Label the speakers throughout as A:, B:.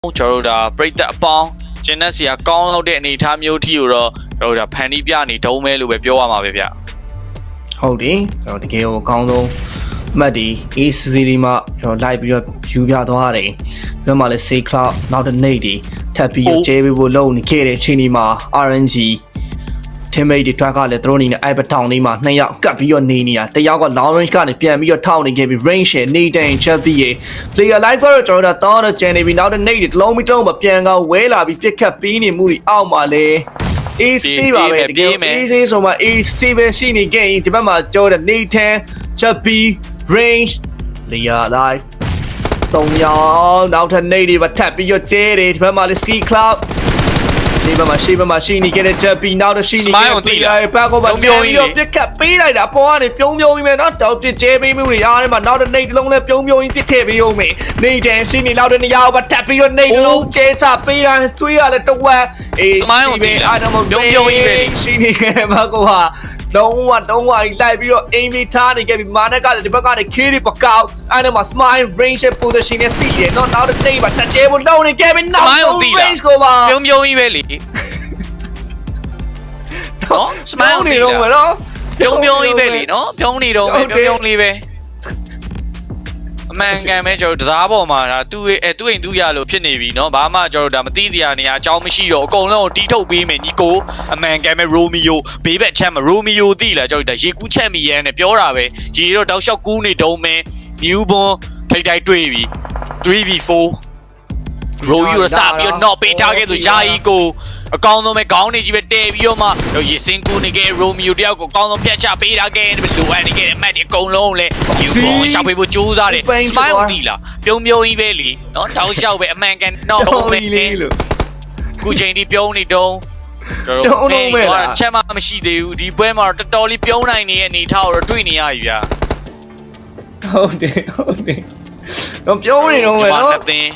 A: ကျွန်တော်တို့ဒါပရိသတ်အပေါင်းကျင်းတဲ့စီကကောင်းလောက်တဲ့အနေအထားမျိုးထိကိုတော့ကျွန်တော်တို့ဒါဖန်တီးပြနေတုံးမဲလို့ပဲပြောရမှာပဲဗျ
B: ဟုတ်တယ်ကျွန်တော်တကယ်ကိုအကောင်းဆုံးမှတ်ဒီ ACC ဒီမှာကျွန်တော်လိုက်ပြီးတော့ယူပြသွားတယ်ပြန်မှလည်း Say Cloud နောက်တစ်နေ့ဒီထပ်ပြီးကျဲပေးဖို့လုပ်နေခဲ့တဲ့အချိန်ဒီမှာ RNG teammate တွေ track ကလည်းသူတို့အနေနဲ့ iPad ထောင်လေးမှာ2ယောက်ကပ်ပြီးတော့နေနေတာတယောက်က long range ကနေပြန်ပြီးတော့ထောင်နေခဲ့ပြီး range နဲ့နေတိုင်းချက်ပြီးရေ player live ကတော့ကျွန်တော်တို့တော့ကျန်နေပြီနောက်တစ်နေ့ဒီတစ်လုံးမီတုံးမပြန်ကဝဲလာပြီးပြစ်ခတ်ပြီးနေမှုတွေအောက်မှာလဲ AC ပါပဲတကယ် AC ဆိုမှ AC ပဲရှိနေခဲ့ရင်ဒီဘက်မှာကျွန်တော်တို့နေတန်းချက်ပြီး range player live 3ယောက်နောက်ထပ်နေ့တွေပါထပ်ပြီးတော့ကျဲတယ်ဒီဘက်မှာလဲ C cloudဒီဘက်မှာရှိနေခဲ့တဲ့ချက်ပြီးနောက်တော့ရှိနေခဲ့တဲ့ player ဘက်ကိုပါပြုံးပြီးတော့ပြစ်ခတ်ပေးလိုက်တာပေါ်ကနေပြုံးပြီးမယ်နော်တောက်ပြစ်ကျဲပေးမှုတွေအားထဲမှာနောက်တော့နေ့တစ်လုံးလဲပြုံးပြီးပြစ်ခဲ့ပြီးအောင်မယ်နေတန်းရှိနေနောက်တဲ့နေရာကိုပါထပ်ပြီးတော့နေ့တစ်လုံးကျဲချပေးတာသွေးရလဲတဝက်အေးပဲအားတော့ပြုံးကြီးပဲရှိနေခဲ့တဲ့ဘက်ကိုဟာလုံးဝလိုက်ပြီးတော့အိမ်မီထားနေခဲ့ပြီးမာနက်ကလည်းဒီဘက်ကနေခေးတွေပကောက်အဲ့ဒါမှာ smile range position နဲ့သိတယ်နော်နောက်တစ်နေ့ပါတက်ကျဲဖို့လုံးနေခဲ့ပြီးနောက် range ကိုပါ
A: ပြုံးကြီးပဲလေနော် smile
B: နေတော့မယ်နော်
A: ပြုံးကြီးပဲလေနော်ပြုံးနေတော့မယ်ပြုံးလေးပဲအမှန်ကန်ပဲကျွန်တော်တရားပေါ်မှာဒါသူ့အိမ်သူ့ရလို့ဖြစ်နေပြီเนาะဘာမှကျွန်တော်ဒါမသိစရာနေရာအကြောင်းမရှိတော့အကုန်လုံးကိုတီးထုတ်ပေးမယ်ညီကိုအမှန်ကန်ပဲရိုမီယိုဘေးဘက်ချက်မှာရိုမီယိုသိလားကျွန်တော်ဒါရေကူးချက်မီရန်နဲ့ပြောတာပဲရေတော့တောက်လျှောက်ကူးနေတုံးမယ်မြူဘွန်ထိတ်တိုက်တွေ့ပြီ 3v4 ရိုယူရစပြီးတော့ knock ပေးထားခဲ့သူယာယီကိုအကောင်းဆုံးပဲခေါင်းနေကြီးပဲတဲပြီးတော့မှရေစင်ကူနေခဲ့ရိုမီယိုတယောက်ကိုအကောင်းဆုံးဖျက်ချပေးထားခဲ့တယ်လိုအပ်နေခဲ့တဲ့အမတ်တွေအကုန်လုံးလဲယူကိုရှောက်ပေးဖို့ကြိုးစားတယ် smile တီးလားပြုံးကြီးပဲလीနော်တောက်လျှောက်ပဲအမှန်ကန် knock ပဲခုချိန်ဒီပြုံးနေတုံးတော့ချက်မှမရှိသေးဘူးဒီပွဲမှာတော်တော်လေးပြုံးနိုင်နေတဲ့အနေထားကိုတော့တွေ့နေရပြီဗျာ
B: ဟုတ်တယ်တော့ပြုံးနေတော့မယ်နော်
A: နှစ်သင်း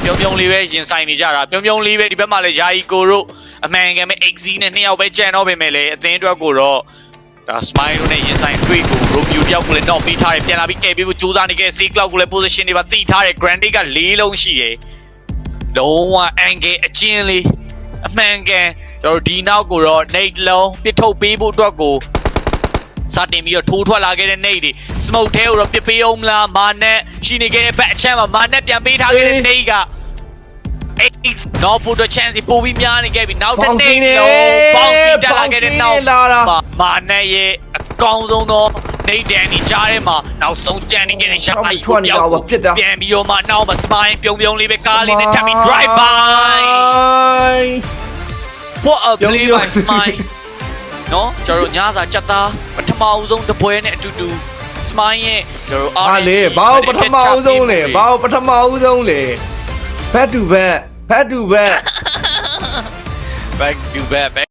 A: ပြုံးလေးပဲရင်ဆိုင်နေကြတာပြုံးလေးပဲဒီဘက်မှာလည်းယာယီကိုတို့အမှန်ကန်ပဲ XZ နဲ့2ယောက်ပဲကြံတော့ပေမဲ့လည်းအသင်းအတွက်ကိုတော့ဒါ smile နဲ့ရင်ဆိုင်တွေ့ကို Romeo တယောက်ကိုလည်း knock ပေးထားတယ်ပြန်လာပြီးကယ်ပေးဖို့ကြိုးစားနေခဲ့ C cloud ကိုလည်း position တွေပါတိထားတယ် Grandy က4လုံးရှိတယ်လုံးဝ angle အကျဉ်းလေးအမှန်ကန်ကျွန်တော်ဒီနောက်ကိုတော့ Nate လုံးပစ်ထုတ်ပေးဖို့အတွက်ကိုစတင်ပြီးတော့ထိုးထွက်လာခဲ့တဲ့ Nate တွေ smoke ထဲကိုတော့ပစ်ပေးအောင်မလားမာနက်ရှိနေခဲ့တဲ့ဘက်အချမ်းမှာမာနက်ပြန်ပေးထားခဲ့တဲ့ Nate ကနောက်ပို့တော့ chance ပို့ပြီးများနေခဲ့ပြီနောက်တစ်နေ့လုံးပေါင်းပြီးတက်လာခဲ့တဲ့နောက်မာနက်ရဲ့အကောင်းဆုံးသောနေတန်ဒီကြားထဲမှာနောက်ဆုံးကြံနေခဲ့တဲ့ရှာအိုက်ကိုပြောက်ပြန်ပြီးတော့မှနောက်မှာ smile ပြုံးလေးပဲကားလေးနဲ့ထပ်ပြီး drive by what a play by smile နော်ကျွန်တော်တို့ညစာချက်သားပထမအဆုံးတပွဲနဲ့အတူတူ smile ရဲ့ကျွန်တော်
B: အားလေဘာပထမအဆုံးလဲဘာပထမအဆုံးလဲ back to back